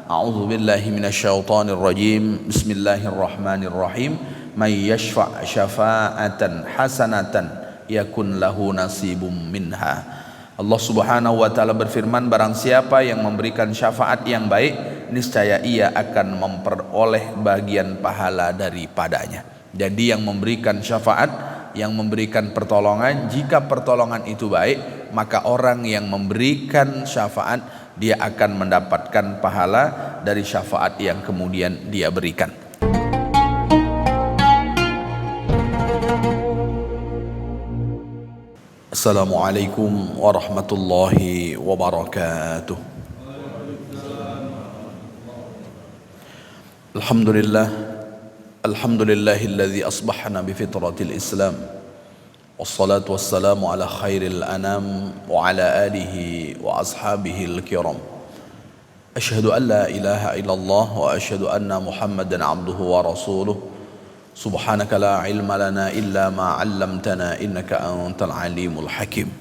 A'udzu billahi minasyaitonir rajim. Bismillahirrahmanirrahim. May yashfa' syafa'atan hasanatan yakun lahu nasibum minha. Allah Subhanahu wa taala berfirman, barang siapa yang memberikan syafaat yang baik, niscaya ia akan memperoleh bagian pahala daripadanya. Jadi yang memberikan syafaat, yang memberikan pertolongan, jika pertolongan itu baik, maka orang yang memberikan syafaat dia akan mendapatkan pahala dari syafaat yang kemudian dia berikan. Assalamualaikum warahmatullahi wabarakatuh. Alhamdulillahilladzi asbahna bifitratil Islam. Wassalatu wassalamu ala khairil anam wa ala alihi wa ashabihil kiram. Asyhadu an la ilaha illallah wa asyhadu anna Muhammadan abduhu wa rasuluh. Subhanaka la ilma lana illa ma 'allamtana innaka antal alimul hakim.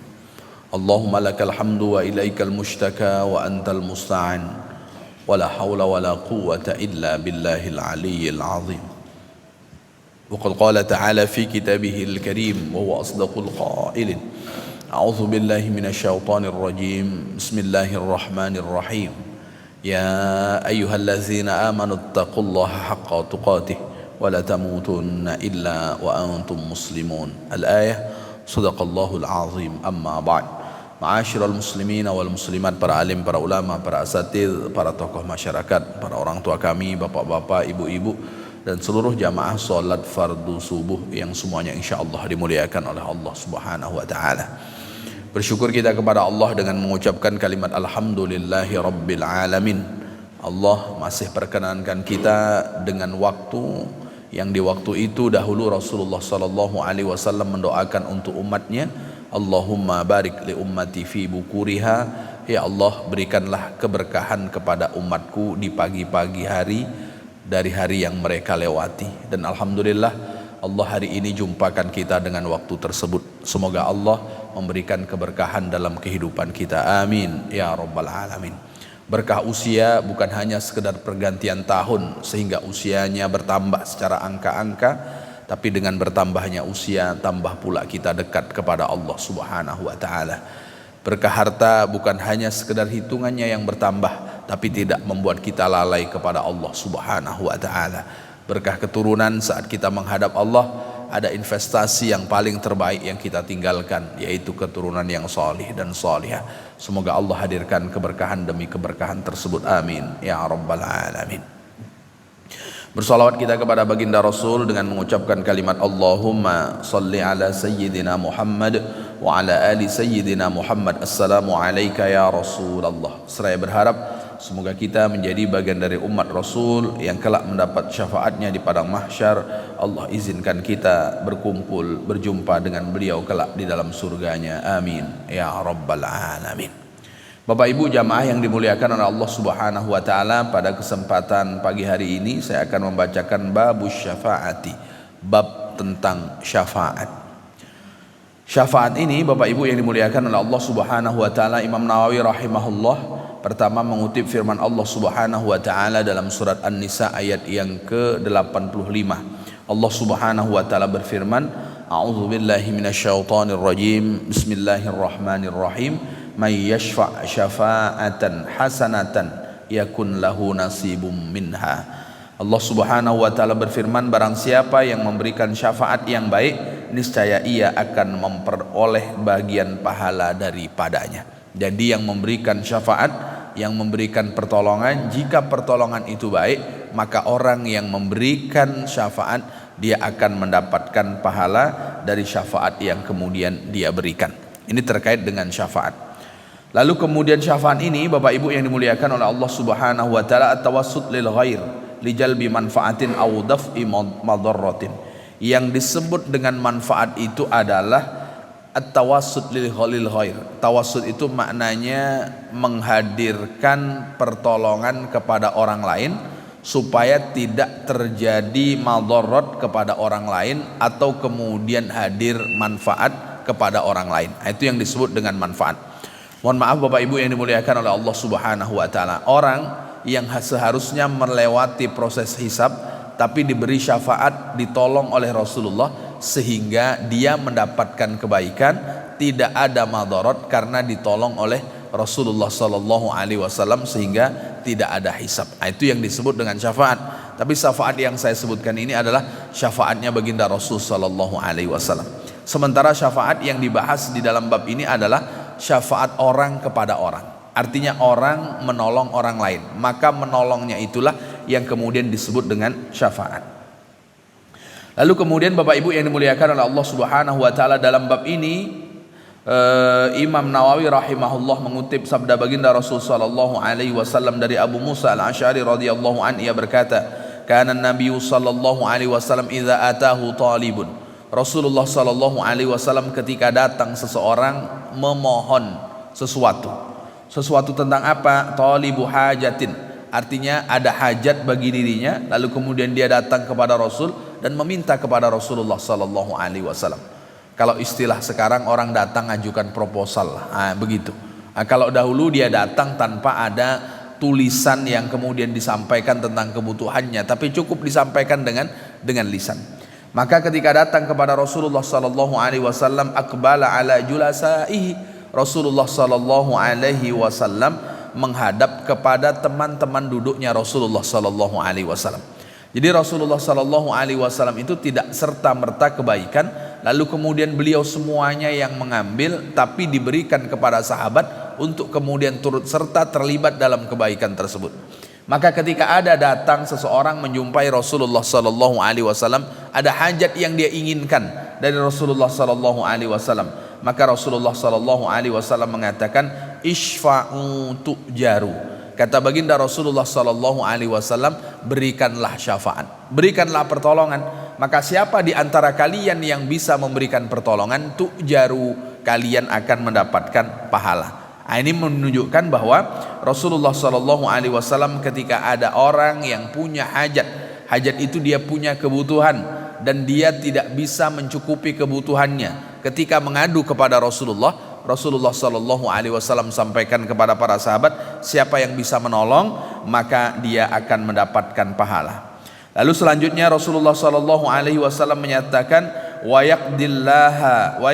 Allahumma lakal hamdu wa ilaikal mushtaka wa antal musta'an. Wa la hawla wa la quwwata illa billahil aliyyil azim. وقد قال تعالى في كتابه الكريم وهو أصدق القائلين أعوذ بالله من الشيطان الرجيم بسم الله الرحمن الرحيم يا أيها الذين آمنوا اتقوا الله حق تقاته ولا تموتن إلا وأنتم مسلمون. الآية صدق الله العظيم. أما بعد, ma'asyiral muslimin wal muslimat, para alim, para ulama, para asatidz, para tokoh masyarakat, para orang tua kami, bapak-bapak, ibu-ibu, dan seluruh jamaah salat fardu subuh yang semuanya insyaallah dimuliakan oleh Allah Subhanahu wa taala. Bersyukur kita kepada Allah dengan mengucapkan kalimat alhamdulillahi rabbil alamin. Allah masih perkenankan kita dengan waktu yang di waktu itu dahulu Rasulullah sallallahu alaihi wasallam mendoakan untuk umatnya, Allahumma barik li ummati fi bukuriha, ya Allah berikanlah keberkahan kepada umatku di pagi-pagi hari dari hari yang mereka lewati. Dan alhamdulillah Allah hari ini jumpakan kita dengan waktu tersebut. Semoga Allah memberikan keberkahan dalam kehidupan kita, amin ya rabbal alamin. Berkah usia bukan hanya sekedar pergantian tahun sehingga usianya bertambah secara angka-angka, tapi dengan bertambahnya usia tambah pula kita dekat kepada Allah Subhanahu wa taala. Berkah harta bukan hanya sekedar hitungannya yang bertambah, tapi tidak membuat kita lalai kepada Allah Subhanahu wa taala. Berkah keturunan, saat kita menghadap Allah, ada investasi yang paling terbaik yang kita tinggalkan, yaitu keturunan yang salih dan salihah. Semoga Allah hadirkan keberkahan demi keberkahan tersebut, amin ya rabbal alamin. Bersalawat kita kepada baginda Rasul dengan mengucapkan kalimat Allahumma salli ala sayyidina Muhammad wa ala ali sayyidina Muhammad. Assalamu alayka ya Rasulullah. Seraya berharap semoga kita menjadi bagian dari umat Rasul yang kelak mendapat syafaatnya di padang mahsyar. Allah izinkan kita berkumpul berjumpa dengan beliau kelak di dalam surganya, amin ya rabbal alamin. Bapak Ibu jamaah yang dimuliakan oleh Allah Subhanahu wa taala, pada kesempatan pagi hari ini saya akan membacakan babus syafaati, bab tentang syafaat. Syafaat ini Bapak Ibu yang dimuliakan oleh Allah Subhanahu wa taala, Imam Nawawi rahimahullah pertama mengutip firman Allah Subhanahu wa taala dalam surat An-Nisa ayat yang ke-85. Allah Subhanahu wa taala berfirman, A'udzu billahi minasyaitonir rajim. Bismillahirrahmanirrahim. May yashfa' syafa'atan hasanatan yakun lahu nasibum minha. Allah Subhanahu wa taala berfirman, barang siapa yang memberikan syafaat yang baik, niscaya ia akan memperoleh bagian pahala daripadanya. Jadi yang memberikan syafaat, yang memberikan pertolongan, jika pertolongan itu baik, maka orang yang memberikan syafaat dia akan mendapatkan pahala dari syafaat yang kemudian dia berikan. Ini terkait dengan syafaat. Lalu kemudian syafaat ini Bapak Ibu yang dimuliakan oleh Allah Subhanahu wa taala, at-tawassut lil ghair li jalbi manfaatin aw daf'i madarratin. Yang disebut dengan manfaat itu adalah at-tawassut lil ghair. Tawassut itu maknanya menghadirkan pertolongan kepada orang lain supaya tidak terjadi madarat kepada orang lain atau kemudian hadir manfaat kepada orang lain. Itu yang disebut dengan manfaat. Mohon maaf Bapak Ibu yang dimuliakan oleh Allah Subhanahu wa taala, orang yang seharusnya melewati proses hisab, tapi diberi syafaat, ditolong oleh Rasulullah sehingga dia mendapatkan kebaikan, tidak ada madarat karena ditolong oleh Rasulullah Sallallahu Alaihi Wasallam sehingga tidak ada hisab. Nah, itu yang disebut dengan syafaat. Tapi syafaat yang saya sebutkan ini adalah syafaatnya baginda Rasul Sallallahu Alaihi Wasallam. Sementara syafaat yang dibahas di dalam bab ini adalah syafaat orang kepada orang. Artinya orang menolong orang lain, maka menolongnya itulah yang kemudian disebut dengan syafaat. Lalu kemudian Bapak Ibu yang dimuliakan oleh Allah Subhanahu wa taala, dalam bab ini Imam Nawawi rahimahullah mengutip sabda baginda Rasul sallallahu alaihi wasallam dari Abu Musa al-Asy'ari radhiyallahu anhu, ia berkata, "Kana Nabi sallallahu alaihi wasallam idza atahu talibun." Rasulullah sallallahu alaihi wasallam ketika datang seseorang memohon sesuatu tentang apa? Talibu hajatin, artinya ada hajat bagi dirinya, lalu kemudian dia datang kepada Rasul dan meminta kepada Rasulullah sallallahu alaihi wasallam. Kalau istilah sekarang orang datang ajukan proposal, begitu. Kalau dahulu dia datang tanpa ada tulisan yang kemudian disampaikan tentang kebutuhannya, tapi cukup disampaikan dengan lisan. Maka ketika datang kepada Rasulullah sallallahu alaihi wasallam, aqbala ala julasaihi, Rasulullah sallallahu alaihi wasallam menghadap kepada teman-teman duduknya Rasulullah sallallahu alaihi wasallam. Jadi Rasulullah sallallahu alaihi wasallam itu tidak serta-merta kebaikan lalu kemudian beliau semuanya yang mengambil, tapi diberikan kepada sahabat untuk kemudian turut serta terlibat dalam kebaikan tersebut. Maka ketika ada datang seseorang menjumpai Rasulullah sallallahu alaihi wasallam, ada hajat yang dia inginkan dari Rasulullah sallallahu alaihi wasallam, maka Rasulullah sallallahu alaihi wasallam mengatakan, "Isfa'u tu'jaru." Kata baginda Rasulullah sallallahu alaihi wasallam, berikanlah syafaat, berikanlah pertolongan. Maka siapa di antara kalian yang bisa memberikan pertolongan, tu'jaru, kalian akan mendapatkan pahala. Nah, ini menunjukkan bahwa Rasulullah sallallahu alaihi wasallam ketika ada orang yang punya hajat itu dia punya kebutuhan dan dia tidak bisa mencukupi kebutuhannya, ketika mengadu kepada Rasulullah sallallahu alaihi wasallam sampaikan kepada para sahabat, siapa yang bisa menolong maka dia akan mendapatkan pahala. Lalu selanjutnya Rasulullah sallallahu alaihi wasallam menyatakan, wa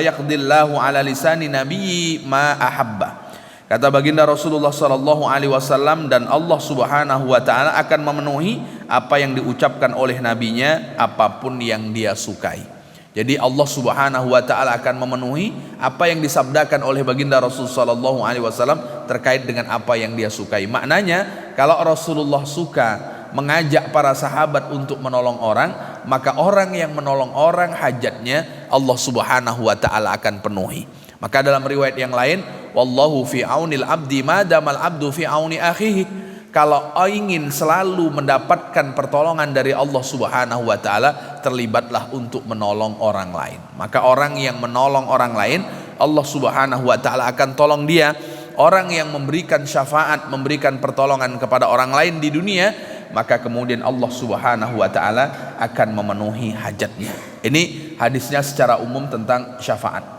yaqdillahu ala lisani nabiyyi ma ahabba. Kata baginda Rasulullah sallallahu alaihi wasallam, dan Allah Subhanahu wa taala akan memenuhi apa yang diucapkan oleh nabinya, apapun yang dia sukai. Jadi Allah Subhanahu wa taala akan memenuhi apa yang disabdakan oleh baginda Rasul sallallahu alaihi wasallam terkait dengan apa yang dia sukai. Maknanya kalau Rasulullah suka mengajak para sahabat untuk menolong orang, maka orang yang menolong orang hajatnya Allah Subhanahu wa taala akan penuhi. Maka dalam riwayat yang lain, wallahu fi aunil abdi madamal abdu fi auni akhihi. Kalau ingin selalu mendapatkan pertolongan dari Allah Subhanahu wa taala, terlibatlah untuk menolong orang lain. Maka orang yang menolong orang lain, Allah Subhanahu wa taala akan tolong dia. Orang yang memberikan syafaat, memberikan pertolongan kepada orang lain di dunia, maka kemudian Allah Subhanahu wa taala akan memenuhi hajatnya. Ini hadisnya secara umum tentang syafaat.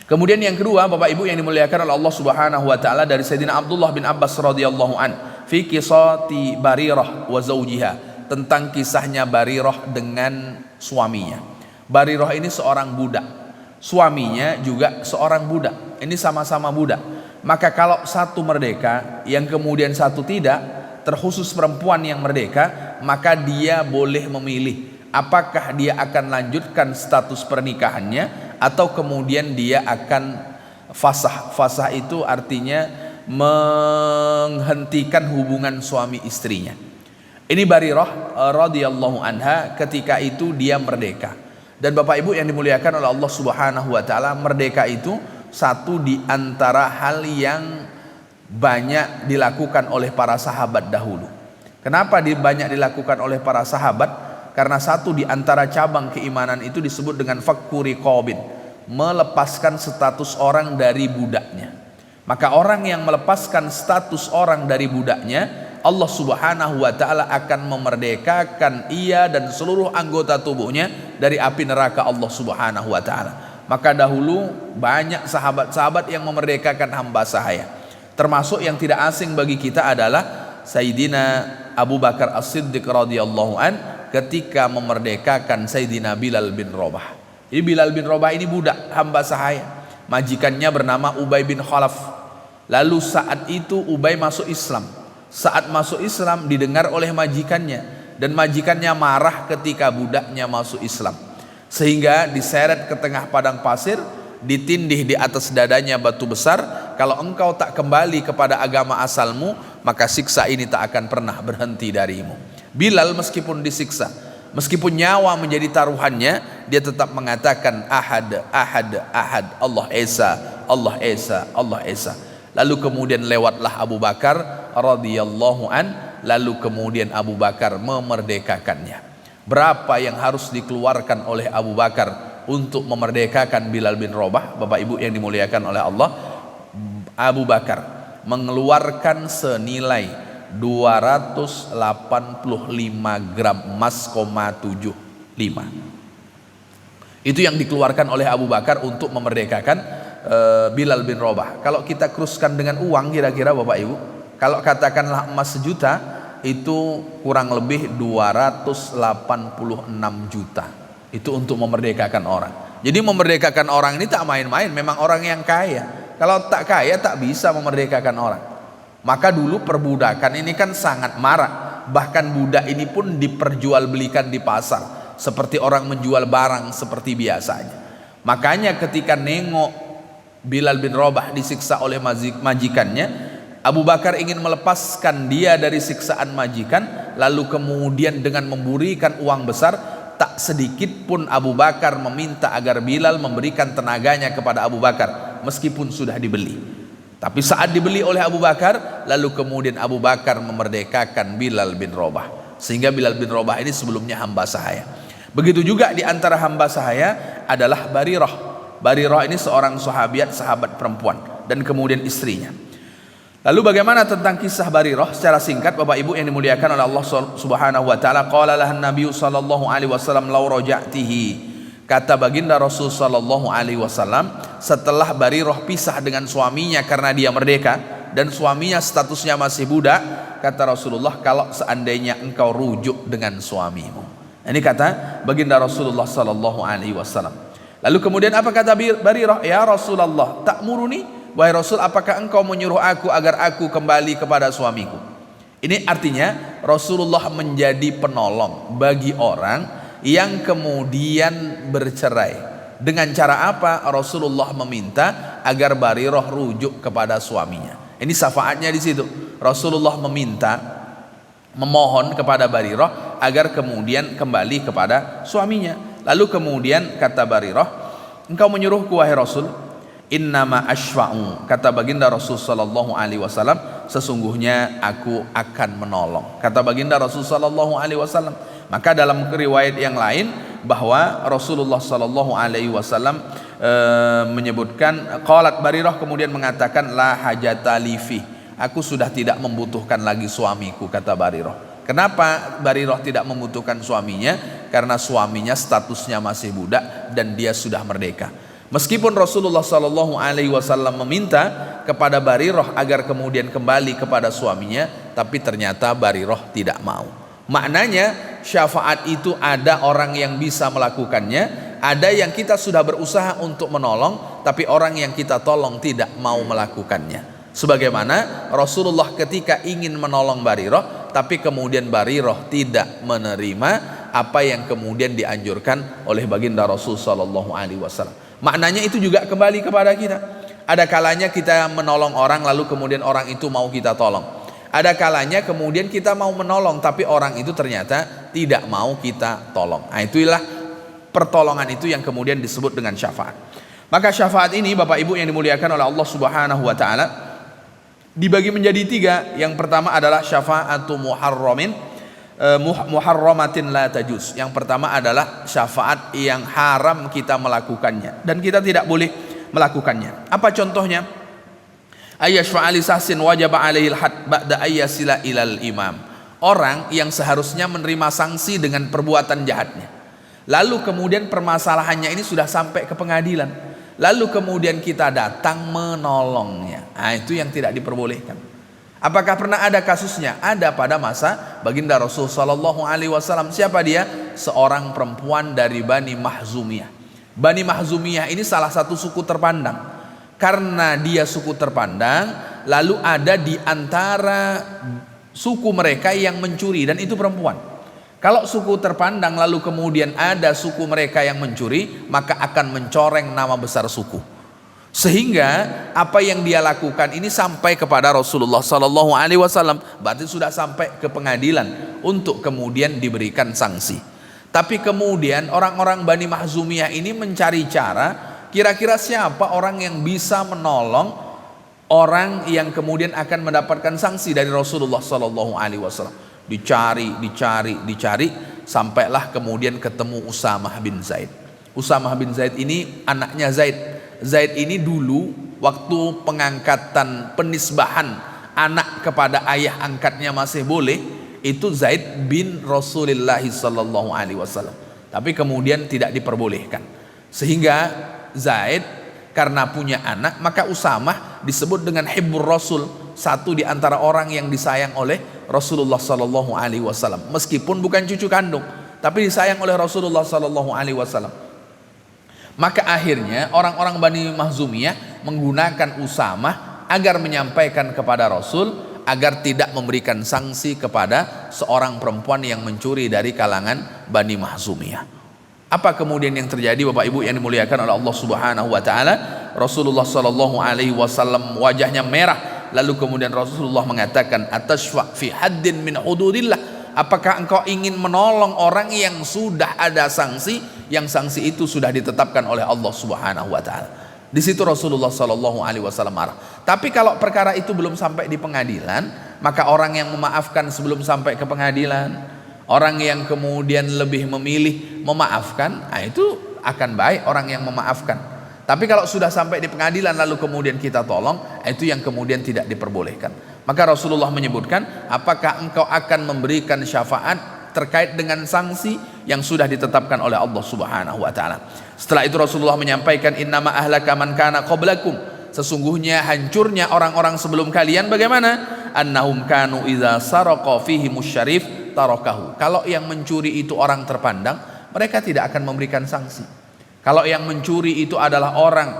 Kemudian yang kedua, Bapak Ibu yang dimuliakan oleh Allah Subhanahu wa taala, dari Sayyidina Abdullah bin Abbas radhiyallahu an fi qissati Barirah wa zawjiha, tentang kisahnya Barirah dengan suaminya. Barirah ini seorang budak, suaminya juga seorang budak. Ini sama-sama budak. Maka kalau satu merdeka yang kemudian satu tidak, terkhusus perempuan yang merdeka, maka dia boleh memilih apakah dia akan lanjutkan status pernikahannya atau kemudian dia akan fasah. Fasah itu artinya menghentikan hubungan suami istrinya. Ini Barirah radhiyallahu anha ketika itu dia merdeka. Dan Bapak Ibu yang dimuliakan oleh Allah Subhanahu wa taala, merdeka itu satu di antara hal yang banyak dilakukan oleh para sahabat dahulu. Kenapa banyak dilakukan oleh para sahabat? Karena satu di antara cabang keimanan itu disebut dengan fakku riqabin, melepaskan status orang dari budaknya. Maka orang yang melepaskan status orang dari budaknya, Allah Subhanahu wa taala akan memerdekakan ia dan seluruh anggota tubuhnya dari api neraka Allah Subhanahu wa taala. Maka dahulu banyak sahabat-sahabat yang memerdekakan hamba sahaya. Termasuk yang tidak asing bagi kita adalah Sayyidina Abu Bakar As-Siddiq radhiyallahu an ketika memerdekakan Sayyidina Bilal bin Rabah. Jadi Bilal bin Rabah ini budak hamba sahaya. Majikannya bernama Ubay bin Khalaf. Lalu saat itu Ubay masuk Islam. Saat masuk Islam didengar oleh majikannya, dan majikannya marah ketika budaknya masuk Islam, sehingga diseret ke tengah padang pasir, ditindih di atas dadanya batu besar. Kalau engkau tak kembali kepada agama asalmu, maka siksa ini tak akan pernah berhenti darimu. Bilal meskipun disiksa, meskipun nyawa menjadi taruhannya, dia tetap mengatakan ahad, ahad, ahad, Allah Esa, Allah Esa, Allah Esa. Lalu kemudian lewatlah Abu Bakar radhiyallahu an, lalu kemudian Abu Bakar memerdekakannya. Berapa yang harus dikeluarkan oleh Abu Bakar untuk memerdekakan Bilal bin Rabah? Bapak Ibu yang dimuliakan oleh Allah, Abu Bakar mengeluarkan senilai 285 gram emas, 75. Itu yang dikeluarkan oleh Abu Bakar untuk memerdekakan Bilal bin Rabah. Kalau kita kruskan dengan uang, kira-kira Bapak Ibu, kalau katakanlah emas 1 juta, itu kurang lebih 286 juta. Itu untuk memerdekakan orang. Jadi memerdekakan orang ini tak main-main, memang orang yang kaya. Kalau tak kaya tak bisa memerdekakan orang. Maka dulu perbudakan ini kan sangat marak. Bahkan budak ini pun diperjualbelikan di pasar, seperti orang menjual barang seperti biasanya. Makanya ketika nengok Bilal bin Rabah disiksa oleh majikannya, Abu Bakar ingin melepaskan dia dari siksaan majikan. Lalu kemudian dengan memberikan uang besar, tak sedikit pun Abu Bakar meminta agar Bilal memberikan tenaganya kepada Abu Bakar, meskipun sudah dibeli. Tapi saat dibeli oleh Abu Bakar, lalu kemudian Abu Bakar memerdekakan Bilal bin Rabah, sehingga Bilal bin Rabah ini sebelumnya hamba sahaya. Begitu juga di antara hamba sahaya adalah Barirah. Barirah ini seorang sahabat perempuan, dan kemudian istrinya. Lalu bagaimana tentang kisah Barirah secara singkat Bapak Ibu yang dimuliakan oleh Allah Subhanahu wa taala? Qala lahan Nabi sallallahu alaihi wasallam law raja'tihi. Kata baginda Rasul sallallahu alaihi wasallam setelah Barirah pisah dengan suaminya karena dia merdeka dan suaminya statusnya masih budak, kata Rasulullah, kalau seandainya engkau rujuk dengan suamimu. Ini kata baginda Rasulullah sallallahu alaihi wasallam. Lalu kemudian apa kata Barirah? Ya Rasulullah, ta'muruni, wahai Rasul, apakah engkau menyuruh aku agar aku kembali kepada suamiku? Ini artinya Rasulullah menjadi penolong bagi orang yang kemudian bercerai. Dengan cara apa? Rasulullah meminta agar Barirah rujuk kepada suaminya. Ini syafaatnya di situ. Rasulullah memohon kepada Barirah agar kemudian kembali kepada suaminya. Lalu kemudian kata Barirah, engkau menyuruhku wahai Rasul? Innama ashfa'u, kata baginda Rasul sallallahu alaihi wasallam, sesungguhnya aku akan menolong. Kata baginda Rasul sallallahu alaihi wasallam. Maka dalam riwayat yang lain bahwa Rasulullah sallallahu alaihi wasallam menyebutkan, qalat Barirah kemudian mengatakan, la hajata li fi, aku sudah tidak membutuhkan lagi suamiku, kata Barirah. Kenapa Barirah tidak membutuhkan suaminya? Karena suaminya statusnya masih budak dan dia sudah merdeka. Meskipun Rasulullah sallallahu alaihi wasallam meminta kepada Barirah agar kemudian kembali kepada suaminya, tapi ternyata Barirah tidak mau. Maknanya syafaat itu ada orang yang bisa melakukannya, ada yang kita sudah berusaha untuk menolong, tapi orang yang kita tolong tidak mau melakukannya. Sebagaimana Rasulullah ketika ingin menolong Barirah, tapi kemudian Barirah tidak menerima apa yang kemudian dianjurkan oleh baginda Rasul sallallahu alaihi wasallam. Maknanya itu juga kembali kepada kita. Ada kalanya kita menolong orang lalu kemudian orang itu mau kita tolong. Ada kalanya kemudian kita mau menolong tapi orang itu ternyata tidak mau kita tolong. Nah, itulah pertolongan itu yang kemudian disebut dengan syafaat. Maka syafaat ini Bapak Ibu yang dimuliakan oleh Allah Subhanahu wa taala dibagi menjadi 3. Yang pertama adalah syafa'atu muharramatin la tajuz. Yang pertama adalah syafaat yang haram kita melakukannya dan kita tidak boleh melakukannya. Apa contohnya? Ayyashfa'ali sahsin wajaba alaihil had ba'da ayyasila ilal imam. Orang yang seharusnya menerima sanksi dengan perbuatan jahatnya, lalu kemudian permasalahannya ini sudah sampai ke pengadilan, lalu kemudian kita datang menolongnya. Nah, itu yang tidak diperbolehkan. Apakah pernah ada kasusnya? Ada pada masa baginda Rasul sallallahu alaihi wasallam. Siapa dia? Seorang perempuan dari Bani Mahzumiyah. Bani Mahzumiyah ini salah satu suku terpandang. Karena dia suku terpandang, lalu ada di antara suku mereka yang mencuri, dan itu perempuan. Kalau suku terpandang lalu kemudian ada suku mereka yang mencuri, maka akan mencoreng nama besar suku. Sehingga apa yang dia lakukan ini sampai kepada Rasulullah Sallallahu Alaihi Wasallam, berarti sudah sampai ke pengadilan untuk kemudian diberikan sanksi. Tapi kemudian orang-orang Bani Mahzumiyah ini mencari cara, kira-kira siapa orang yang bisa menolong orang yang kemudian akan mendapatkan sanksi dari Rasulullah Sallallahu Alaihi Wasallam. Dicari, sampailah kemudian ketemu Usamah bin Zaid. Usamah bin Zaid ini anaknya Zaid. Zaid ini dulu waktu pengangkatan penisbahan anak kepada ayah angkatnya masih boleh, itu Zaid bin Rasulullah sallallahu alaihi wasallam. Tapi kemudian tidak diperbolehkan. Sehingga Zaid karena punya anak, maka Usamah disebut dengan Hibbur Rasul, satu di antara orang yang disayang oleh Rasulullah sallallahu alaihi wasallam. Meskipun bukan cucu kandung, tapi disayang oleh Rasulullah sallallahu alaihi wasallam. Maka akhirnya orang-orang Bani Mahzumiyah menggunakan Usamah agar menyampaikan kepada Rasul agar tidak memberikan sanksi kepada seorang perempuan yang mencuri dari kalangan Bani Mahzumiyah. Apa kemudian yang terjadi Bapak Ibu yang dimuliakan oleh Allah Subhanahu wa taala? Rasulullah sallallahu alaihi wasallam wajahnya merah, lalu kemudian Rasulullah mengatakan, "Atashfa fi haddin min hududillah?" Apakah engkau ingin menolong orang yang sudah ada sanksi, yang sanksi itu sudah ditetapkan oleh Allah Subhanahu wa taala? Di situ Rasulullah sallallahu alaihi wasallam marah. Tapi kalau perkara itu belum sampai di pengadilan, maka orang yang memaafkan sebelum sampai ke pengadilan, orang yang kemudian lebih memilih memaafkan, nah itu akan baik orang yang memaafkan. Tapi kalau sudah sampai di pengadilan lalu kemudian kita tolong, itu yang kemudian tidak diperbolehkan. Maka Rasulullah menyebutkan, apakah engkau akan memberikan syafaat terkait dengan sanksi yang sudah ditetapkan oleh Allah Subhanahu wa taala. Setelah itu Rasulullah menyampaikan, innama ahlaka man kana qablakum, sesungguhnya hancurnya orang-orang sebelum kalian bagaimana? Annahum kanu idza saraqa fihi musyarif tarakahu. Kalau yang mencuri itu orang terpandang, mereka tidak akan memberikan sanksi. Kalau yang mencuri itu adalah orang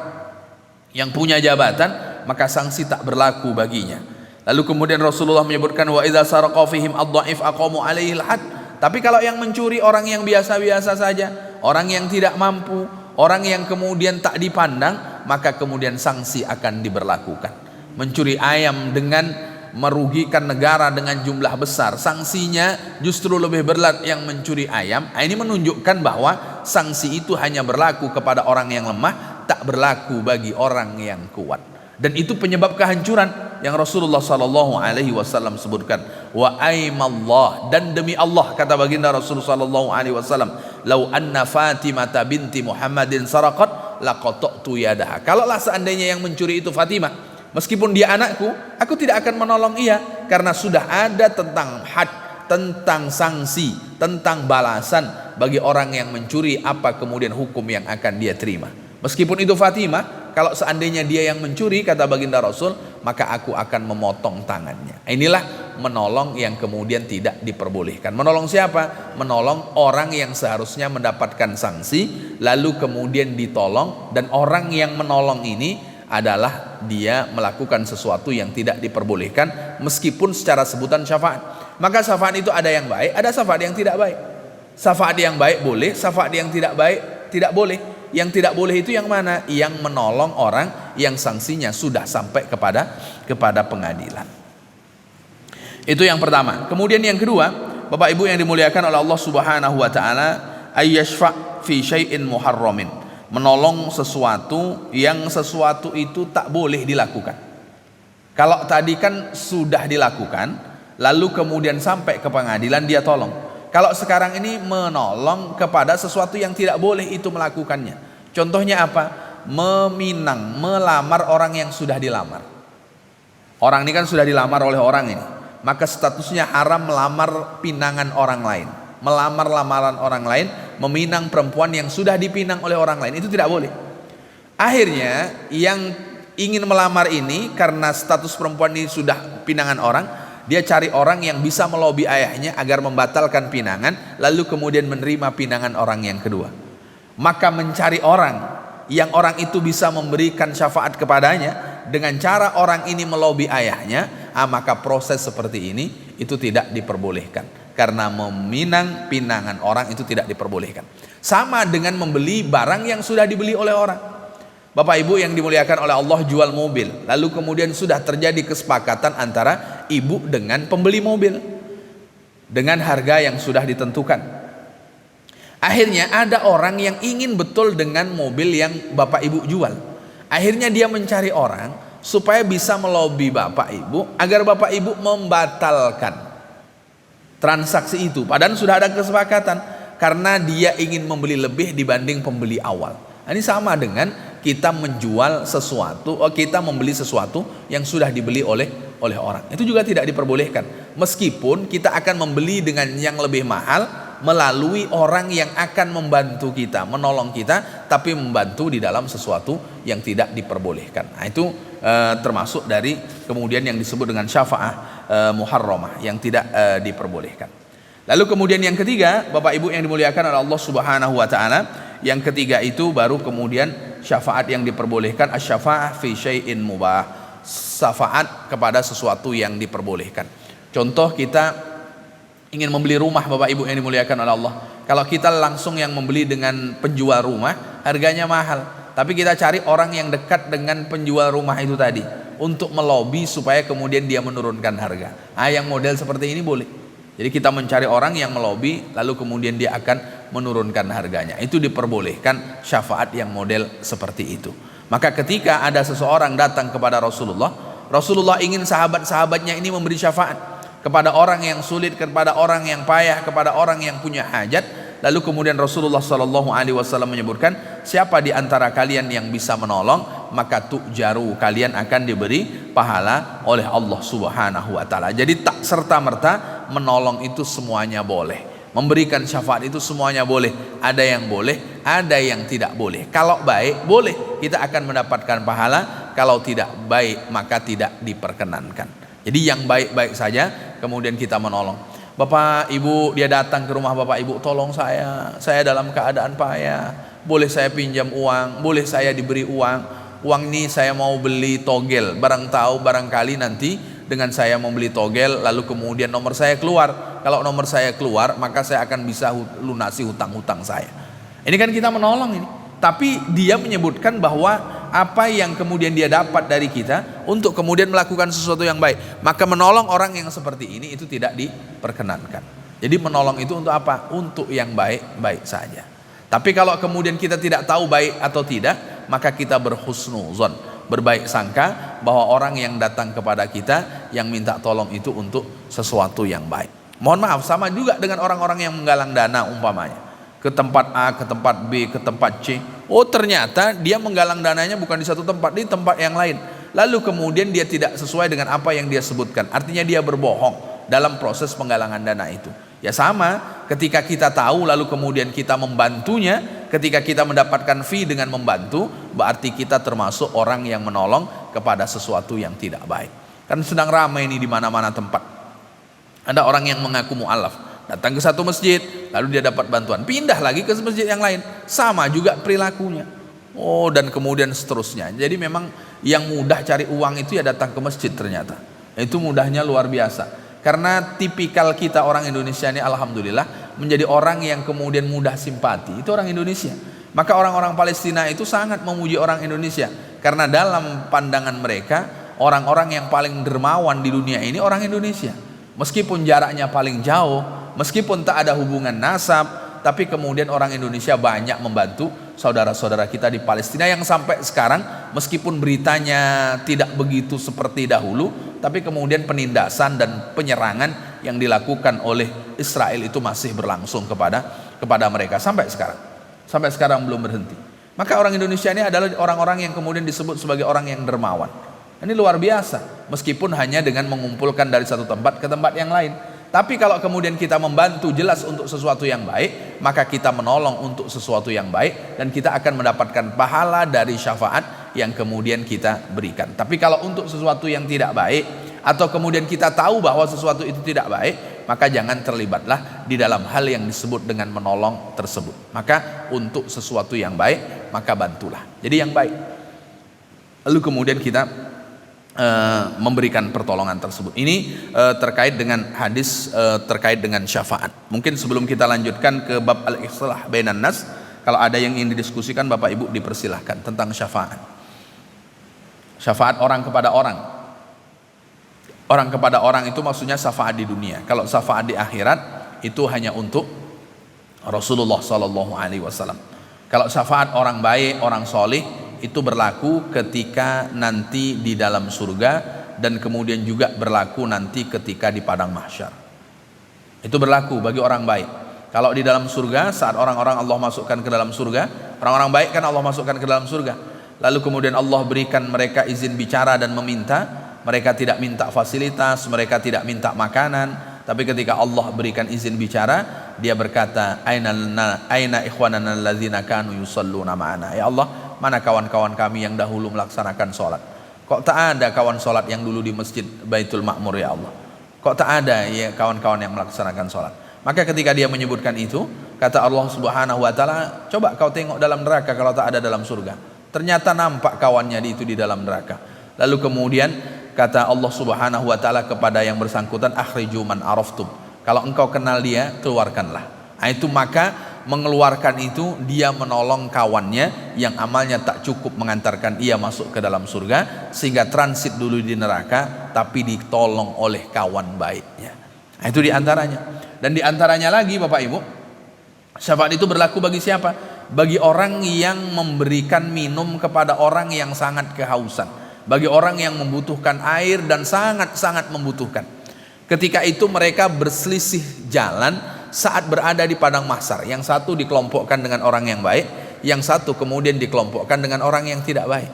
yang punya jabatan, maka sanksi tak berlaku baginya. Lalu kemudian Rasulullah menyebutkan, wa idza saraqa fihim ad-dhaif aqamu alaihi al-had. Tapi kalau yang mencuri orang yang biasa-biasa saja, orang yang tidak mampu, orang yang kemudian tak dipandang, maka kemudian sanksi akan diberlakukan. Mencuri ayam dengan merugikan negara dengan jumlah besar, sanksinya justru lebih berat yang mencuri ayam. Ini menunjukkan bahwa sanksi itu hanya berlaku kepada orang yang lemah, tak berlaku bagi orang yang kuat. Dan itu penyebab kehancuran yang Rasulullah sallallahu alaihi wasallam sebutkan. Wa aimallah, dan demi Allah kata baginda Rasulullah sallallahu alaihi wasallam, lau anna Fatimah binti Muhammadin saraqat laqata'tu yadaha. Kalaulah seandainya yang mencuri itu Fatimah, meskipun dia anakku, aku tidak akan menolong ia, karena sudah ada tentang had, tentang sanksi, tentang balasan bagi orang yang mencuri, apa kemudian hukum yang akan dia terima. Meskipun itu Fatimah, kalau seandainya dia yang mencuri, kata baginda Rasul, maka aku akan memotong tangannya. Inilah menolong yang kemudian tidak diperbolehkan. Menolong siapa? Menolong orang yang seharusnya mendapatkan sanksi, lalu kemudian ditolong, dan orang yang menolong ini adalah dia melakukan sesuatu yang tidak diperbolehkan, meskipun secara sebutan syafaat. Maka syafaat itu ada yang baik, ada syafaat yang tidak baik. Syafaat yang baik boleh, syafaat yang tidak baik tidak boleh. Yang tidak boleh itu yang mana? Yang menolong orang yang sanksinya sudah sampai kepada pengadilan. Itu yang pertama. Kemudian yang kedua, Bapak Ibu yang dimuliakan oleh Allah Subhanahu wa taala, ayyashfa fi syai'in muharramin, menolong sesuatu yang sesuatu itu tak boleh dilakukan. Kalau tadi kan sudah dilakukan, lalu kemudian sampai ke pengadilan dia tolong. Kalau sekarang ini menolong kepada sesuatu yang tidak boleh itu melakukannya. Contohnya apa? Meminang, melamar orang yang sudah dilamar. Orang ini kan sudah dilamar oleh orang ini, maka statusnya haram melamar pinangan orang lain. Melamar lamaran orang lain, meminang perempuan yang sudah dipinang oleh orang lain, itu tidak boleh. Akhirnya yang ingin melamar ini karena status perempuan ini sudah pinangan orang, dia cari orang yang bisa melobi ayahnya agar membatalkan pinangan, lalu kemudian menerima pinangan orang yang kedua. Maka mencari orang yang orang itu bisa memberikan syafaat kepadanya dengan cara orang ini melobi ayahnya, maka proses seperti ini itu tidak diperbolehkan. Karena meminang pinangan orang itu tidak diperbolehkan. Sama dengan membeli barang yang sudah dibeli oleh orang. Bapak Ibu yang dimuliakan oleh Allah, jual mobil, lalu kemudian sudah terjadi kesepakatan antara ibu dengan pembeli mobil dengan harga yang sudah ditentukan. Akhirnya ada orang yang ingin betul dengan mobil yang Bapak Ibu jual. Akhirnya dia mencari orang supaya bisa melobi Bapak Ibu agar Bapak Ibu membatalkan transaksi itu, padahal sudah ada kesepakatan, karena dia ingin membeli lebih dibanding pembeli awal. Ini sama dengan kita menjual sesuatu, kita membeli sesuatu yang sudah dibeli oleh orang. Itu juga tidak diperbolehkan. Meskipun kita akan membeli dengan yang lebih mahal melalui orang yang akan membantu kita, menolong kita, tapi membantu di dalam sesuatu yang tidak diperbolehkan. Nah, itu termasuk dari kemudian yang disebut dengan syafaah muharramah yang tidak diperbolehkan. Lalu kemudian yang ketiga, Bapak Ibu yang dimuliakan oleh Allah Subhanahu wa taala, yang ketiga itu baru kemudian syafaat yang diperbolehkan, asy-syafa'ah fi syai'in mubah, syafaat kepada sesuatu yang diperbolehkan. Contoh, kita ingin membeli rumah, Bapak Ibu yang dimuliakan oleh Allah. Kalau kita langsung yang membeli dengan penjual rumah, harganya mahal. Tapi kita cari orang yang dekat dengan penjual rumah itu tadi untuk melobi supaya kemudian dia menurunkan harga. Yang model seperti ini boleh. Jadi kita mencari orang yang melobi lalu kemudian dia akan menurunkan harganya. Itu diperbolehkan syafaat yang model seperti itu. Maka ketika ada seseorang datang kepada Rasulullah ingin sahabat-sahabatnya ini memberi syafaat kepada orang yang sulit, kepada orang yang payah, kepada orang yang punya hajat. Lalu kemudian Rasulullah SAW menyebutkan, siapa di antara kalian yang bisa menolong, maka tu'jaru, kalian akan diberi pahala oleh Allah Subhanahu wa taala. Jadi tak serta-merta menolong itu semuanya boleh. Memberikan syafaat itu semuanya boleh. Ada yang boleh, ada yang tidak boleh. Kalau baik boleh, kita akan mendapatkan pahala. Kalau tidak baik maka tidak diperkenankan. Jadi yang baik-baik saja kemudian kita menolong. Bapak Ibu, dia datang ke rumah Bapak Ibu, tolong saya dalam keadaan payah, boleh saya pinjam uang, boleh saya diberi uang ini saya mau beli togel, barangkali nanti dengan saya membeli togel lalu kemudian nomor saya keluar, kalau nomor saya keluar maka saya akan bisa lunasi hutang-hutang saya. Ini kan kita menolong ini, tapi dia menyebutkan bahwa apa yang kemudian dia dapat dari kita untuk kemudian melakukan sesuatu yang baik, maka menolong orang yang seperti ini itu tidak diperkenankan. Jadi menolong itu untuk apa? Untuk yang baik-baik saja. Tapi kalau kemudian kita tidak tahu baik atau tidak, maka kita berhusnuzon, berbaik sangka bahwa orang yang datang kepada kita yang minta tolong itu untuk sesuatu yang baik. Mohon maaf, sama juga dengan orang-orang yang menggalang dana umpamanya ke tempat A, ke tempat B, ke tempat C. Oh, ternyata dia menggalang dananya bukan di satu tempat, di tempat yang lain. Lalu kemudian dia tidak sesuai dengan apa yang dia sebutkan. Artinya dia berbohong dalam proses penggalangan dana itu. Ya sama, ketika kita tahu lalu kemudian kita membantunya, ketika kita mendapatkan fee dengan membantu, berarti kita termasuk orang yang menolong kepada sesuatu yang tidak baik. Kan sedang ramai ini di mana-mana tempat. Ada orang yang mengaku mu'alaf, datang ke satu masjid, lalu dia dapat bantuan, pindah lagi ke masjid yang lain, sama juga perilakunya. Oh, dan kemudian seterusnya. Jadi memang yang mudah cari uang itu ya datang ke masjid ternyata. Itu mudahnya luar biasa. Karena tipikal kita orang Indonesia ini alhamdulillah menjadi orang yang kemudian mudah simpati. Itu orang Indonesia. Maka orang-orang Palestina itu sangat memuji orang Indonesia. Karena dalam pandangan mereka, orang-orang yang paling dermawan di dunia ini orang Indonesia. Meskipun jaraknya paling jauh, meskipun tak ada hubungan nasab, tapi kemudian orang Indonesia banyak membantu saudara-saudara kita di Palestina yang sampai sekarang meskipun beritanya tidak begitu seperti dahulu, tapi kemudian penindasan dan penyerangan yang dilakukan oleh Israel itu masih berlangsung kepada mereka sampai sekarang. Sampai sekarang belum berhenti. Maka orang Indonesia ini adalah orang-orang yang kemudian disebut sebagai orang yang dermawan. Ini luar biasa, meskipun hanya dengan mengumpulkan dari satu tempat ke tempat yang lain. Tapi kalau kemudian kita membantu jelas untuk sesuatu yang baik, maka kita menolong untuk sesuatu yang baik, dan kita akan mendapatkan pahala dari syafaat yang kemudian kita berikan. Tapi kalau untuk sesuatu yang tidak baik, atau kemudian kita tahu bahwa sesuatu itu tidak baik, maka jangan terlibatlah di dalam hal yang disebut dengan menolong tersebut. Maka untuk sesuatu yang baik, maka bantulah. Jadi yang baik. Lalu kemudian kita memberikan pertolongan tersebut. Ini terkait dengan hadis terkait dengan syafaat. Mungkin sebelum kita lanjutkan ke bab al-islah bainan nas, kalau ada yang ingin didiskusikan Bapak Ibu dipersilahkan tentang syafaat. Syafaat orang kepada orang. Orang kepada orang itu maksudnya syafaat di dunia. Kalau syafaat di akhirat itu hanya untuk Rasulullah Sallallahu Alaihi Wasallam. Kalau syafaat orang baik, orang solih itu berlaku ketika nanti di dalam surga, dan kemudian juga berlaku nanti ketika di padang mahsyar. Itu berlaku bagi orang baik. Kalau di dalam surga, saat orang-orang Allah masukkan ke dalam surga, orang-orang baik kan Allah masukkan ke dalam surga. Lalu kemudian Allah berikan mereka izin bicara dan meminta. Mereka tidak minta fasilitas, mereka tidak minta makanan, tapi ketika Allah berikan izin bicara, dia berkata, aina ikhwanana alladzina kanu yusalluna ma'ana. Ya Allah, mana kawan-kawan kami yang dahulu melaksanakan sholat? Kok tak ada kawan sholat yang dulu di masjid Baitul Ma'mur, ya Allah? Kok tak ada ya kawan-kawan yang melaksanakan sholat? Maka ketika dia menyebutkan itu, kata Allah Subhanahu wa ta'ala, coba kau tengok dalam neraka kalau tak ada dalam surga. Ternyata nampak kawannya itu di dalam neraka. Lalu kemudian kata Allah Subhanahu wa ta'ala kepada yang bersangkutan, akhriju man araftum. Kalau engkau kenal dia, keluarkanlah. Nah, itu maka mengeluarkan itu dia menolong kawannya yang amalnya tak cukup mengantarkan ia masuk ke dalam surga, sehingga transit dulu di neraka tapi ditolong oleh kawan baiknya. Nah, itu diantaranya. Dan diantaranya lagi Bapak Ibu, syafaat itu berlaku bagi siapa? Bagi orang yang memberikan minum kepada orang yang sangat kehausan, bagi orang yang membutuhkan air dan sangat-sangat membutuhkan. Ketika itu mereka berselisih jalan saat berada di padang mahsyar. Yang satu dikelompokkan dengan orang yang baik, yang satu kemudian dikelompokkan dengan orang yang tidak baik.